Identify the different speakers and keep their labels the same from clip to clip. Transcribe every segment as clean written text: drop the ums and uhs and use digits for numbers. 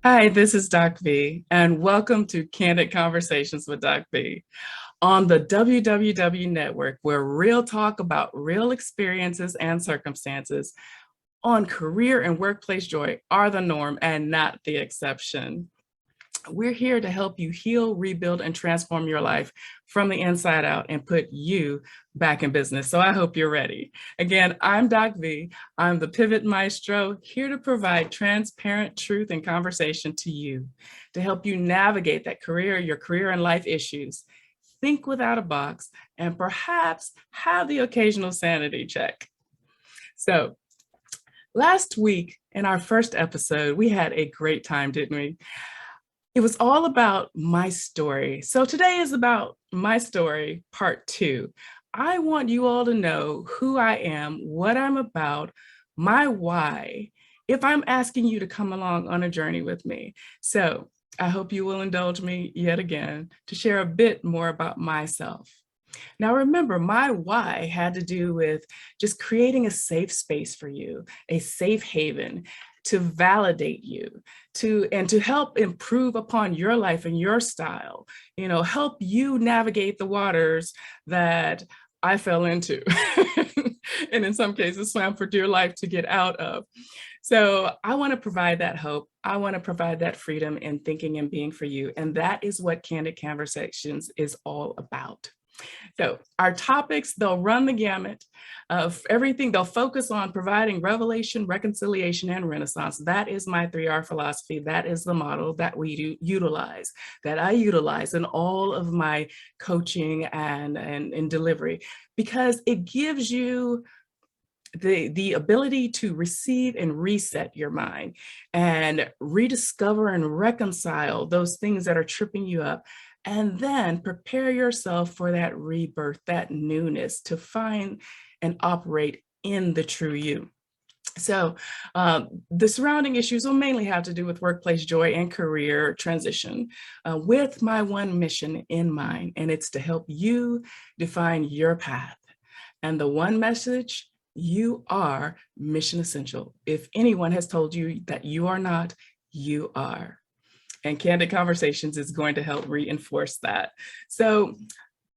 Speaker 1: Hi, this is Doc V, and welcome to Candid Conversations with Doc V on the WWW network, where real talk about real experiences and circumstances on career and workplace joy are the norm and not the exception. We're here to help you heal, rebuild, and transform your life from the inside out and put you back in business. So I hope you're ready. Again, I'm Doc V. I'm the Pivot Maestro, here to provide transparent truth and conversation to you to help you navigate your career and life issues, think without a box, and perhaps have the occasional sanity check. So last week in our first episode, we had a great time, didn't we? It was all about my story. So today is about my story, part two. I want you all to know who I am, what I'm about, my why, if I'm asking you to come along on a journey with me. So I hope you will indulge me yet again to share a bit more about myself. Now, remember, my why had to do with just creating a safe space for you, a safe haven to validate you, to help improve upon your life and your style, help you navigate the waters that I fell into, and in some cases swam for dear life to get out of. So I want to provide that hope. I want to provide that freedom in thinking and being for you. And that is what Candid Conversations is all about. So our topics, they'll run the gamut of everything. They'll focus on providing revelation, reconciliation, and renaissance. That is my 3R philosophy. That is the model that we utilize, that I utilize in all of my coaching and delivery, because it gives you the ability to receive and reset your mind and rediscover and reconcile those things that are tripping you up, and then prepare yourself for that rebirth, that newness, to find and operate in the true you. So the surrounding issues will mainly have to do with workplace joy and career transition, with my one mission in mind, and it's to help you define your path. And the one message: you are mission essential. If anyone has told you that you are not, you are. And Candid Conversations is going to help reinforce that. So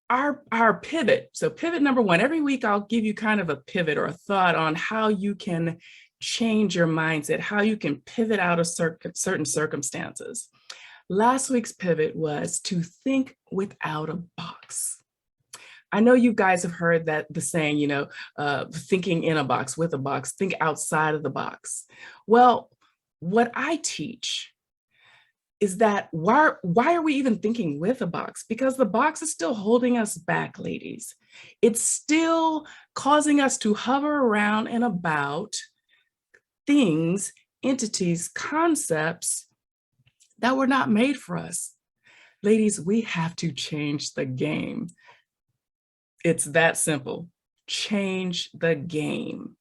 Speaker 1: our pivot. So pivot number one, every week I'll give you kind of a pivot or a thought on how you can change your mindset, how you can pivot out of certain circumstances. Last week's pivot was to think without a box. I know you guys have heard that the saying, thinking in a box, with a box, think outside of the box. Well, what I teach is that why are we even thinking with a box? Because the box is still holding us back, ladies. It's still causing us to hover around and about things, entities, concepts that were not made for us. Ladies, we have to change the game. It's that simple. Change the game.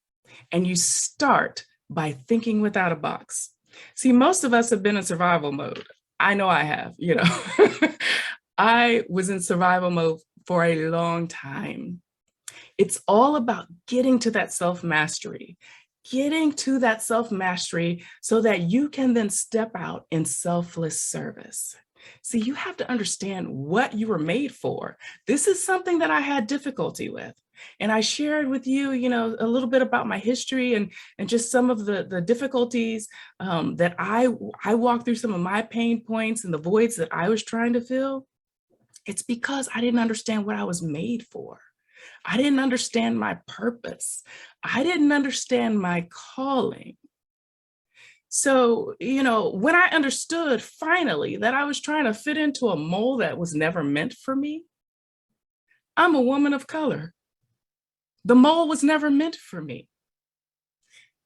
Speaker 1: And you start by thinking without a box. See, most of us have been in survival mode. I know I have, I was in survival mode for a long time. It's all about getting to that self-mastery, so that you can then step out in selfless service. See, you have to understand what you were made for. This is something that I had difficulty with. And I shared with you, a little bit about my history and just some of the difficulties that I walked through, some of my pain points and the voids that I was trying to fill. It's because I didn't understand what I was made for. I didn't understand my purpose. I didn't understand my calling. So, when I understood finally that I was trying to fit into a mold that was never meant for me, I'm a woman of color. The mold was never meant for me.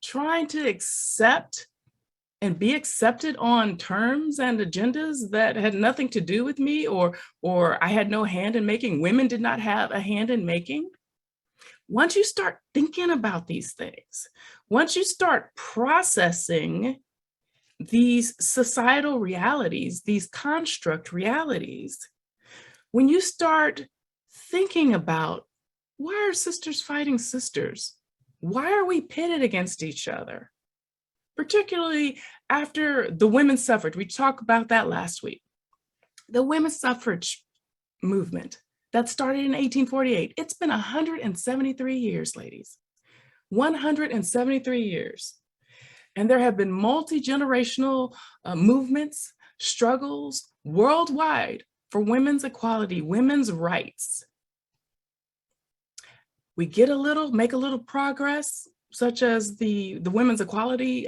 Speaker 1: Trying to accept and be accepted on terms and agendas that had nothing to do with me, or I had no hand in making. Women did not have a hand in making. Once you start thinking about these things, once you start processing these societal realities, these construct realities, when you start thinking about, why are sisters fighting sisters? Why are we pitted against each other? particularly after the women's suffrage. We talked about that last week. The women's suffrage movement that started in 1848. It's been 173 years, ladies. 173 years. And there have been multi-generational movements, struggles worldwide for women's equality, women's rights. We make a little progress, such as the Women's Equality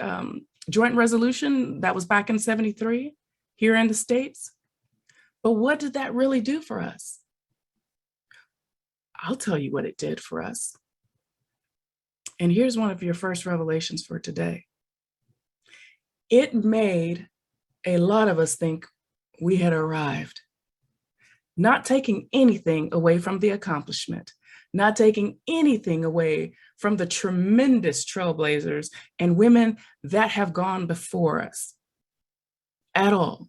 Speaker 1: Joint Resolution that was back in '73 here in the States. But what did that really do for us? I'll tell you what it did for us. And here's one of your first revelations for today. It made a lot of us think we had arrived, not taking anything away from the accomplishment, not taking anything away from the tremendous trailblazers and women that have gone before us at all.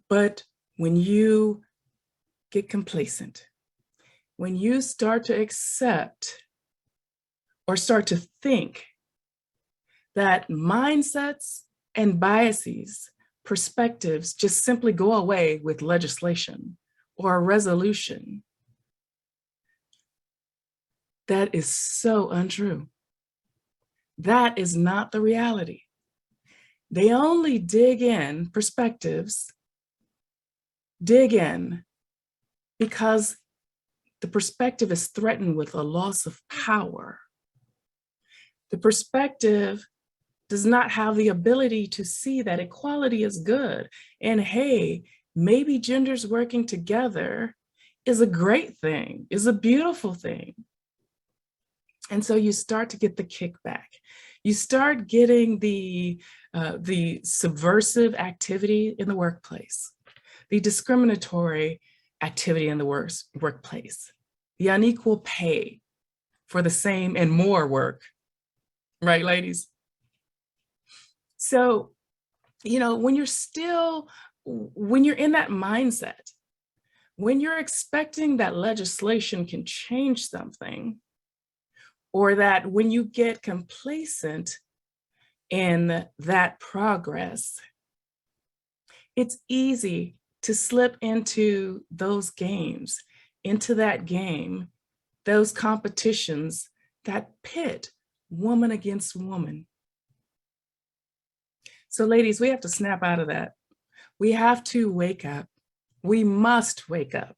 Speaker 1: But when you get complacent, when you start to accept or start to think that mindsets and biases, perspectives just simply go away with legislation or a resolution, that is so untrue. That is not the reality. They only dig in, perspectives, dig in because the perspective is threatened with a loss of power. The perspective does not have the ability to see that equality is good. And hey, maybe genders working together is a great thing, is a beautiful thing. And so you start to get the kickback. You start getting the subversive activity in the workplace, the discriminatory activity in the workplace, the unequal pay for the same and more work, right, ladies? So, when you're in that mindset, when you're expecting that legislation can change something, or that when you get complacent in that progress, it's easy to slip into those games, into that game, those competitions that pit woman against woman. So ladies, we have to snap out of that. We have to wake up. We must wake up.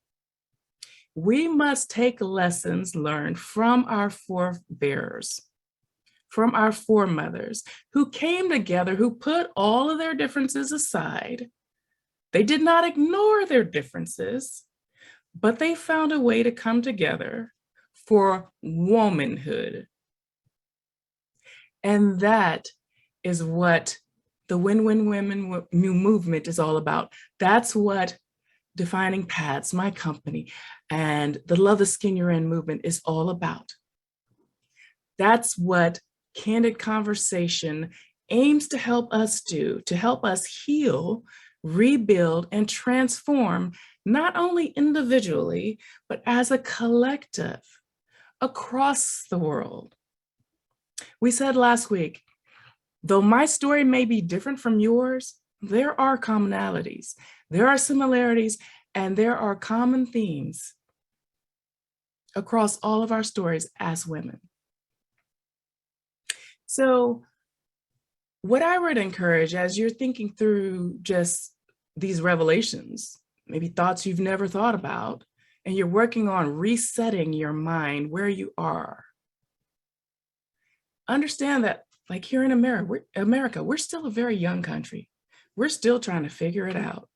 Speaker 1: We must take lessons learned from our forebears, from our foremothers, who came together, who put all of their differences aside. They did not ignore their differences, but they found a way to come together for womanhood. And that is what the Win-Win Women movement is all about. That's what Defining Paths, my company, and the Love the Skin You're In movement is all about. That's what Candid Conversation aims to help us do, to help us heal, rebuild, and transform, not only individually, but as a collective across the world. We said last week, though my story may be different from yours, there are commonalities, there are similarities, and there are common themes across all of our stories as women. So what I would encourage as you're thinking through just these revelations, maybe thoughts you've never thought about, and you're working on resetting your mind where you are, understand that, like here in America, we're still a very young country. We're still trying to figure it out.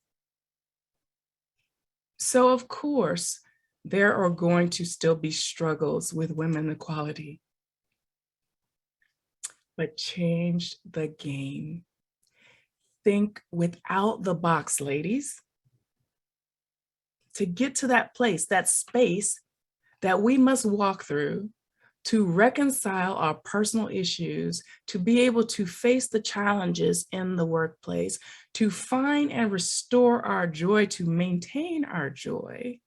Speaker 1: So of course, there are going to still be struggles with women equality. But change the game. Think without the box, ladies. To get to that place, that space that we must walk through to reconcile our personal issues, to be able to face the challenges in the workplace, to find and restore our joy, to maintain our joy,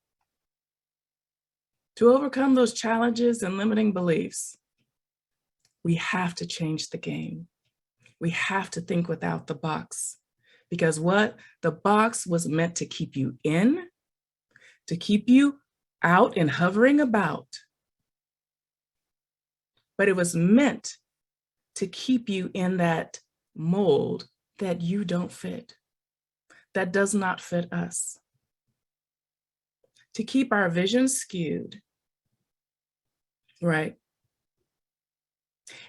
Speaker 1: to overcome those challenges and limiting beliefs. We have to change the game. We have to think without the box, because what the box was meant to keep you in, to keep you out and hovering about, but it was meant to keep you in that mold that you don't fit, that does not fit us, to keep our vision skewed, right?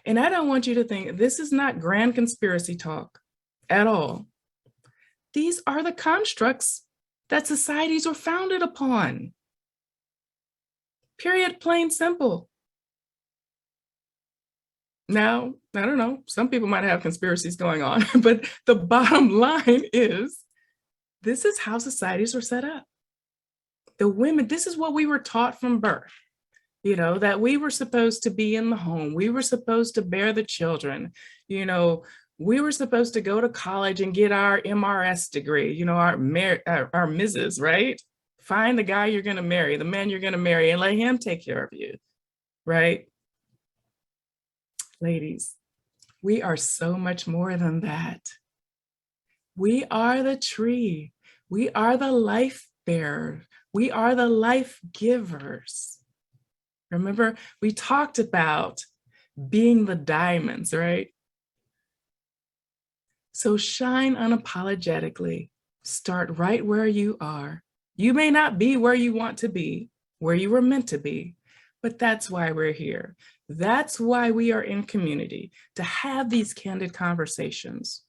Speaker 1: And I don't want you to think this is not grand conspiracy talk at all. These are the constructs that societies are founded upon. Period, plain simple. Now, I don't know, some people might have conspiracies going on, but the bottom line is this is how societies are set up. The women, this is what we were taught from birth, you know, that we were supposed to be in the home. We were supposed to bear the children, you know, we were supposed to go to college and get our MRS degree, you know, our Mrs., right? Find the guy you're going to marry, the man you're going to marry, and let him take care of you, right? Ladies, we are so much more than that. We are the tree. We are the life bearer. We are the life givers. Remember, we talked about being the diamonds, right? So shine unapologetically. Start right where you are. You may not be where you want to be, where you were meant to be, but that's why we're here. That's why we are in community, to have these candid conversations,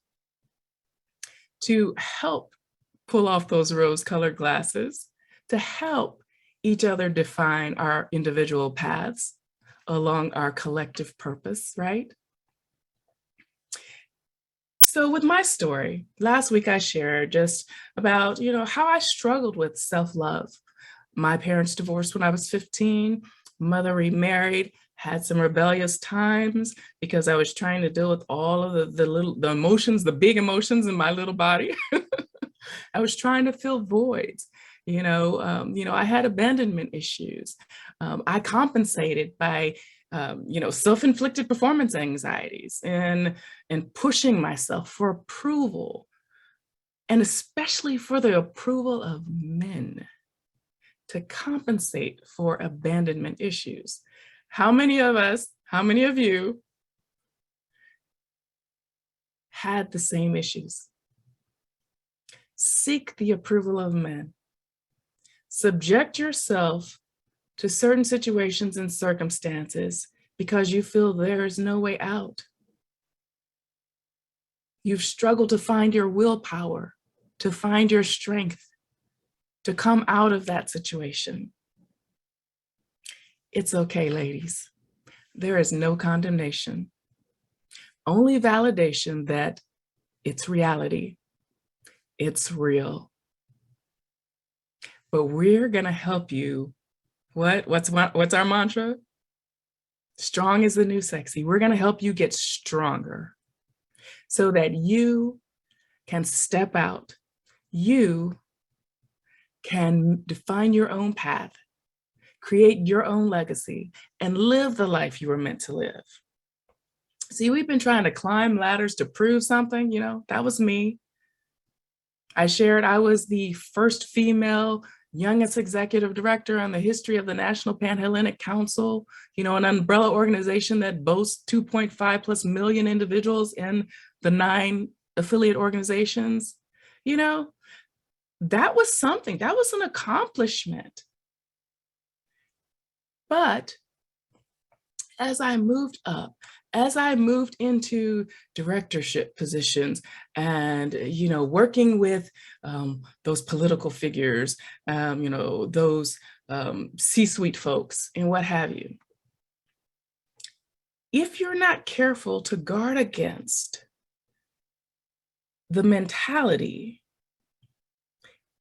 Speaker 1: to help pull off those rose-colored glasses, to help each other define our individual paths along our collective purpose, right? So with my story, last week I shared just about, you know, how I struggled with self-love. My parents divorced when I was 15, mother remarried, had some rebellious times because I was trying to deal with all of the emotions, the big emotions in my little body. I was trying to fill voids. You know, I had abandonment issues. I compensated by, you know, self-inflicted performance anxieties and pushing myself for approval, and especially for the approval of men, to compensate for abandonment issues. How many of us, how many of you had the same issues? Seek the approval of men. Subject yourself to certain situations and circumstances because you feel there is no way out. You've struggled to find your willpower, to find your strength, to come out of that situation. It's okay, ladies. There is no condemnation, only validation that it's reality, it's real. But we're gonna help you. What's our mantra? Strong is the new sexy. We're gonna help you get stronger so that you can step out. You can define your own path, create your own legacy, and live the life you were meant to live. See, we've been trying to climb ladders to prove something, you know, that was me. I shared I was the first female youngest executive director in the history of the National Pan-Hellenic Council, you know, an umbrella organization that boasts 2.5+ million individuals in the 9 affiliate organizations. You know, that was something, that was an accomplishment. But as I moved up, as I moved into directorship positions and, you know, working with those political figures, you know, those C-suite folks and what have you, if you're not careful to guard against the mentality,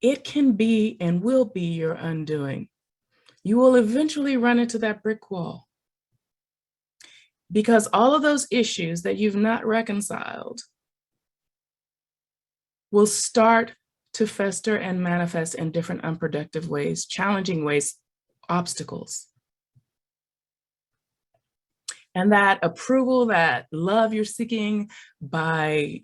Speaker 1: it can be and will be your undoing. You will eventually run into that brick wall, because all of those issues that you've not reconciled will start to fester and manifest in different unproductive ways, challenging ways, obstacles. And that approval, that love you're seeking by,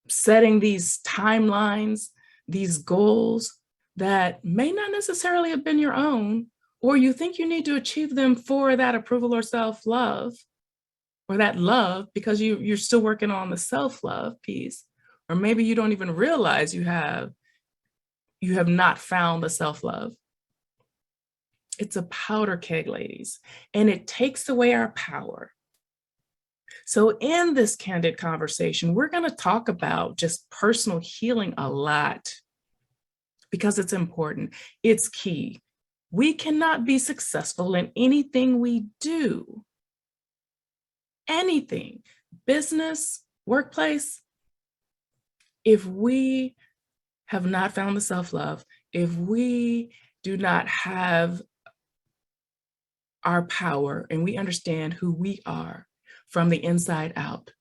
Speaker 1: setting these timelines, these goals that may not necessarily have been your own, or you think you need to achieve them for that approval or self-love, or that love because you're still working on the self-love piece, or maybe you don't even realize you have not found the self-love. It's a powder keg, ladies, and it takes away our power. So in this candid conversation, we're going to talk about just personal healing a lot because it's important. It's key. We cannot be successful in anything we do, anything, business, workplace, if we have not found the self-love, if we do not have our power and we understand who we are from the inside out.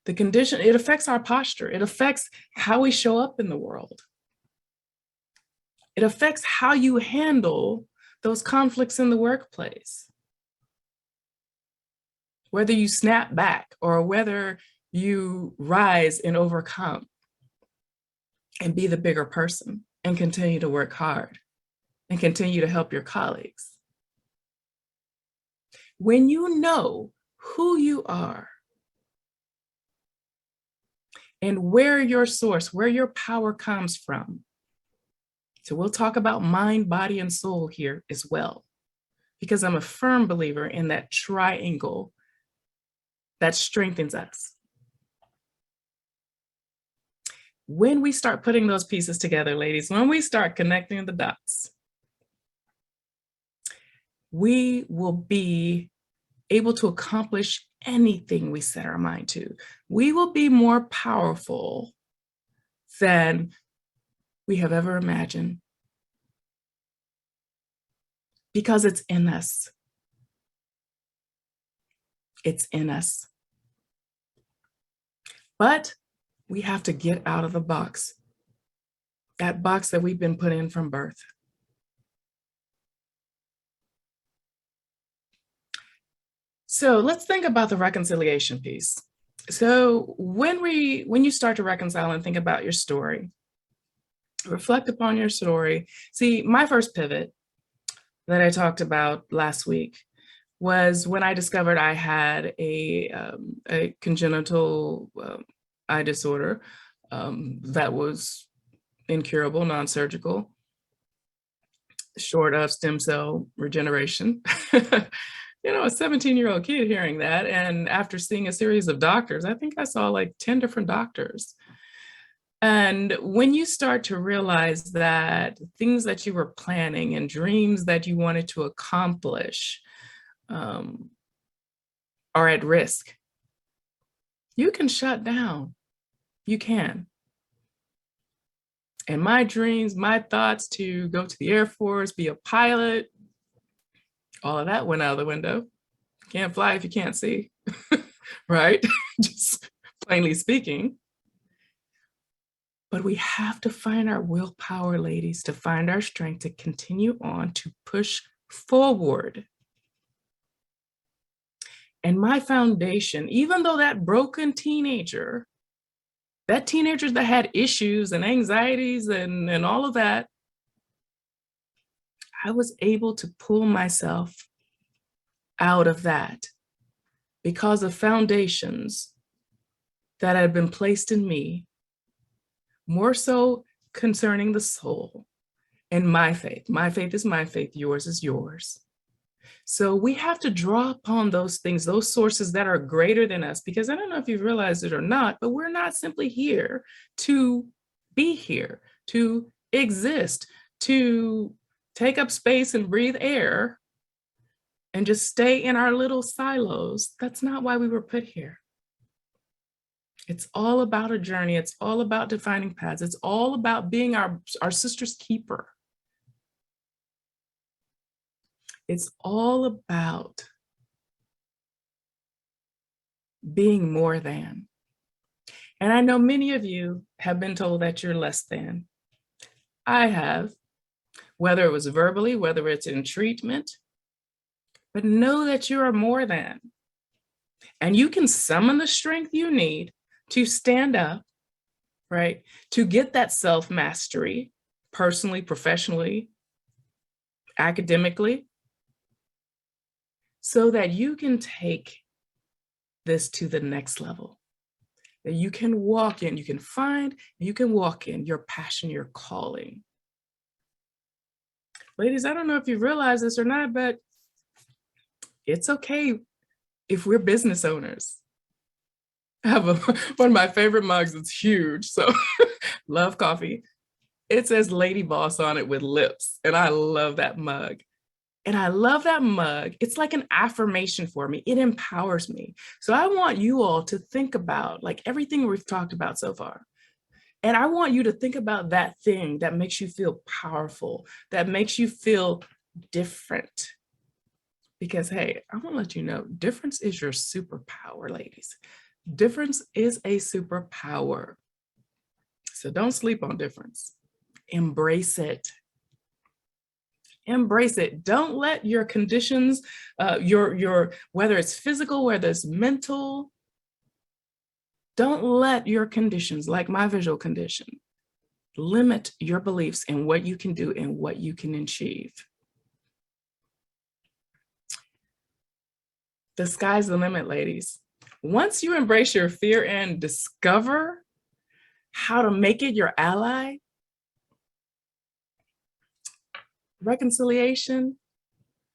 Speaker 1: The condition, it affects our posture. It affects how we show up in the world. It affects how you handle those conflicts in the workplace. Whether you snap back or whether you rise and overcome and be the bigger person and continue to work hard and continue to help your colleagues. When you know who you are and where your source, where your power comes from. So we'll talk about mind, body, and soul here as well, because I'm a firm believer in that triangle that strengthens us. When we start putting those pieces together, ladies, when we start connecting the dots, we will be able to accomplish anything we set our mind to. We will be more powerful than we have ever imagined because it's in us. It's in us. But we have to get out of the box, that box that we've been put in from birth. So let's think about the reconciliation piece. So when you start to reconcile and think about your story, reflect upon your story. See, my first pivot that I talked about last week was when I discovered I had a congenital eye disorder that was incurable, non-surgical, short of stem cell regeneration. You know, a 17-year-old kid hearing that, and after seeing a series of doctors, I think I saw like 10 different doctors. And when you start to realize that things that you were planning and dreams that you wanted to accomplish are at risk, you can shut down. You can. And my dreams, my thoughts to go to the Air Force, be a pilot, all of that went out of the window. Can't fly if you can't see, right? Just plainly speaking. But we have to find our willpower, ladies, to find our strength to continue on, to push forward. And my foundation, even though that broken teenager, that had issues and anxieties and all of that, I was able to pull myself out of that because of foundations that had been placed in me, more so concerning the soul and my faith. My faith is my faith, yours is yours. So we have to draw upon those things, those sources that are greater than us, because I don't know if you've realized it or not, but we're not simply here to be here, to exist, to take up space and breathe air and just stay in our little silos. That's not why we were put here. It's all about a journey. It's all about defining paths. It's all about being our sister's keeper. It's all about being more than. And I know many of you have been told that you're less than. I have, whether it was verbally, whether it's in treatment, but know that you are more than. And you can summon the strength you need to stand up, right? To get that self-mastery, personally, professionally, academically, so that you can take this to the next level. That you can walk in, you can find, you can walk in your passion, your calling. Ladies, I don't know if you realize this or not, but it's okay if we're business owners. I have one of my favorite mugs. It's huge. So love coffee. It says Lady Boss on it with lips. And I love that mug. And I love that mug. It's like an affirmation for me. It empowers me. So I want you all to think about like everything we've talked about so far. And I want you to think about that thing that makes you feel powerful, that makes you feel different. Because, hey, I want to let you know, difference is your superpower, ladies. Difference is a superpower. So don't sleep on difference. Embrace it. Embrace it. Don't let your conditions, your whether it's physical, whether it's mental, don't let your conditions, like my visual condition, limit your beliefs in what you can do and what you can achieve. The sky's the limit, ladies. Once you embrace your fear and discover how to make it your ally, reconciliation,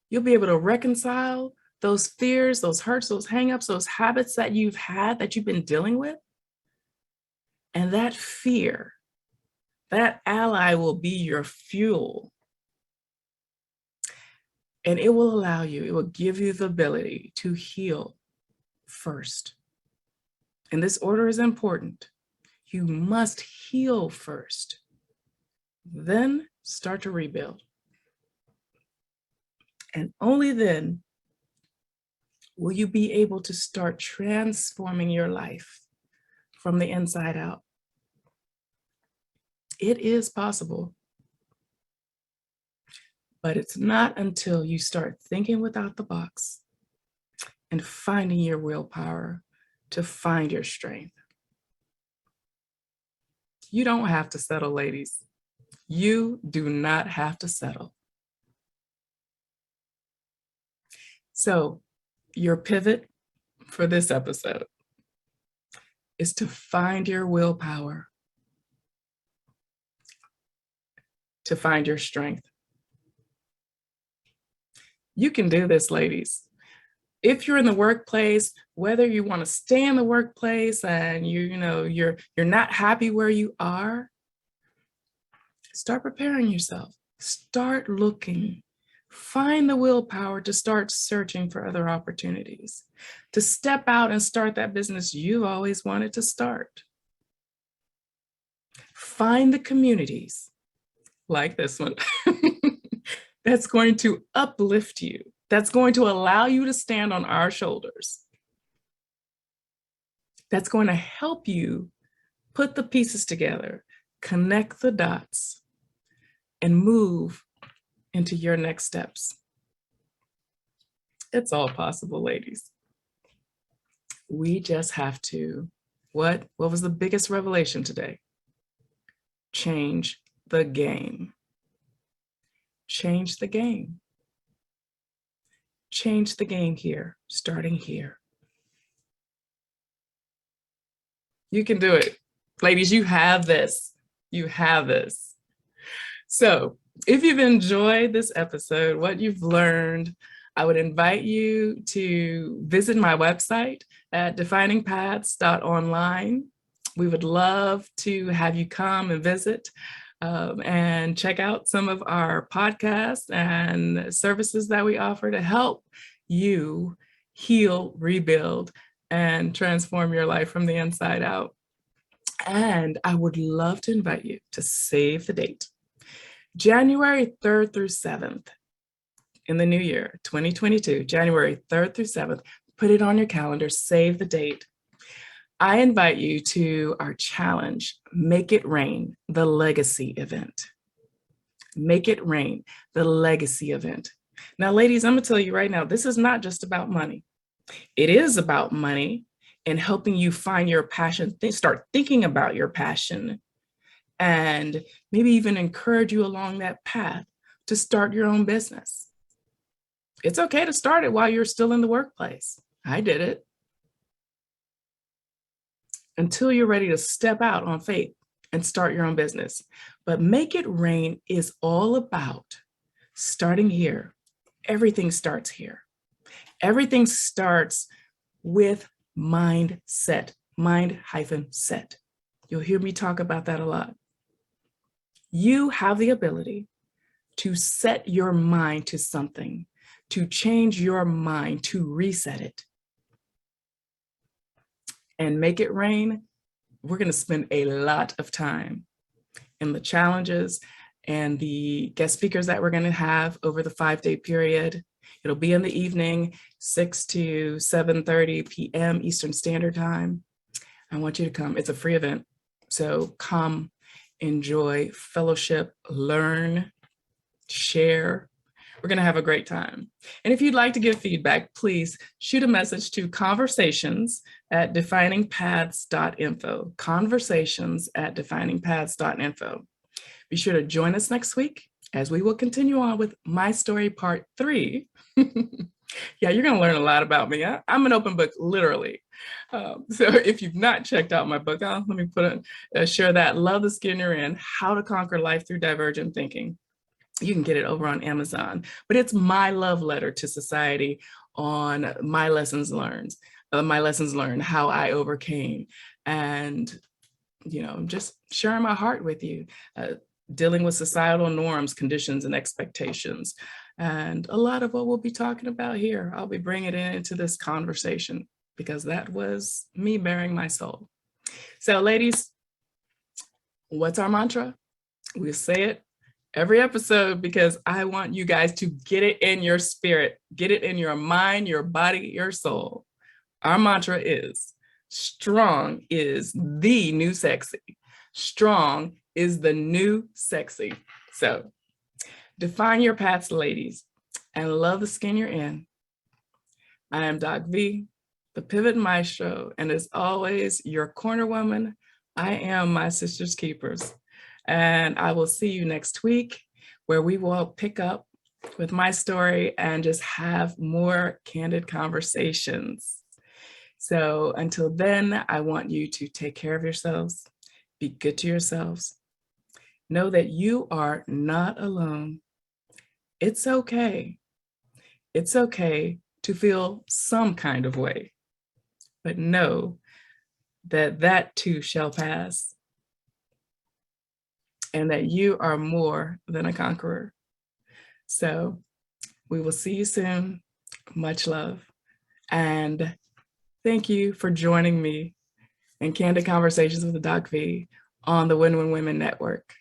Speaker 1: you'll be able to reconcile those fears, those hurts, those hangups, those habits that you've had, that you've been dealing with. And that fear, that ally will be your fuel. And it will allow you, it will give you the ability to heal first. And this order is important. You must heal first, then start to rebuild. And only then will you be able to start transforming your life from the inside out. It is possible, but it's not until you start thinking without the box and finding your willpower to find your strength. You don't have to settle, ladies. You do not have to settle. So your pivot for this episode is to find your willpower, to find your strength. You can do this, ladies. If you're in the workplace, whether you want to stay in the workplace and you're not happy where you are, start preparing yourself. Start looking. Find the willpower to start searching for other opportunities, to step out and start that business you always wanted to start. Find the communities like this one that's going to uplift you, that's going to allow you to stand on our shoulders, that's going to help you put the pieces together, connect the dots, and move into your next steps. It's all possible, ladies. We just have to, what was the biggest revelation today? Change the game. Change the game. Change the game here, starting here. You can do it. Ladies, you have this. You have this. So if you've enjoyed this episode, what you've learned, I would invite you to visit my website at definingpaths.online. We would love to have you come and visit and check out some of our podcasts and services that we offer to help you heal, rebuild, and transform your life from the inside out. And I would love to invite you to save the date. January 3rd through 7th in the new year, 2022, January 3rd through 7th, put it on your calendar, save the date. I invite you to our challenge, Make It Rain, the Legacy event. Make It Rain, the Legacy event. Now, ladies, I'm gonna tell you right now, this is not just about money. It is about money and helping you find your passion, start thinking about your passion, and maybe even encourage you along that path to start your own business. It's okay to start it while you're still in the workplace. I did it. Until you're ready to step out on faith and start your own business. But Make It Rain is all about starting here. Everything starts here. Everything starts with mindset, mind-set. You'll hear me talk about that a lot. You have the ability to set your mind to something, to change your mind, to reset it. And Make It Rain, we're going to spend a lot of time in the challenges and the guest speakers that we're going to have over the 5-day period. It'll be in the evening, 6 to 7:30 p.m. Eastern Standard Time. I want you to come. It's a free event. So come, enjoy, fellowship, learn, share. We're going to have a great time. And if you'd like to give feedback, please shoot a message to conversations@definingpaths.info. Conversations@definingpaths.info. Be sure to join us next week as we will continue on with My Story Part 3. Yeah, you're going to learn a lot about me. I'm an open book, literally. So if you've not checked out my book, let me share that. Love the Skin You're In, How to Conquer Life Through Divergent Thinking. You can get it over on Amazon, but it's my love letter to society on my lessons learned, how I overcame, and, just sharing my heart with you, dealing with societal norms, conditions, and expectations. And a lot of what we'll be talking about here, I'll be bringing it into this conversation because that was me bearing my soul. So ladies, what's our mantra? We say it every episode because I want you guys to get it in your spirit, get it in your mind, your body, your soul. Our mantra is, strong is the new sexy. Strong is the new sexy. So define your paths, ladies, and love the skin you're in. I am Doc V, the Pivot Maestro, and as always, your corner woman. I am my sister's keepers. And I will see you next week where we will pick up with my story and just have more candid conversations. So until then, I want you to take care of yourselves, be good to yourselves. Know that you are not alone. It's okay. It's okay to feel some kind of way, but know that that too shall pass and that you are more than a conqueror. So we will see you soon. Much love. And thank you for joining me in Candid Conversations with the Doc V on the Win-Win Women Network.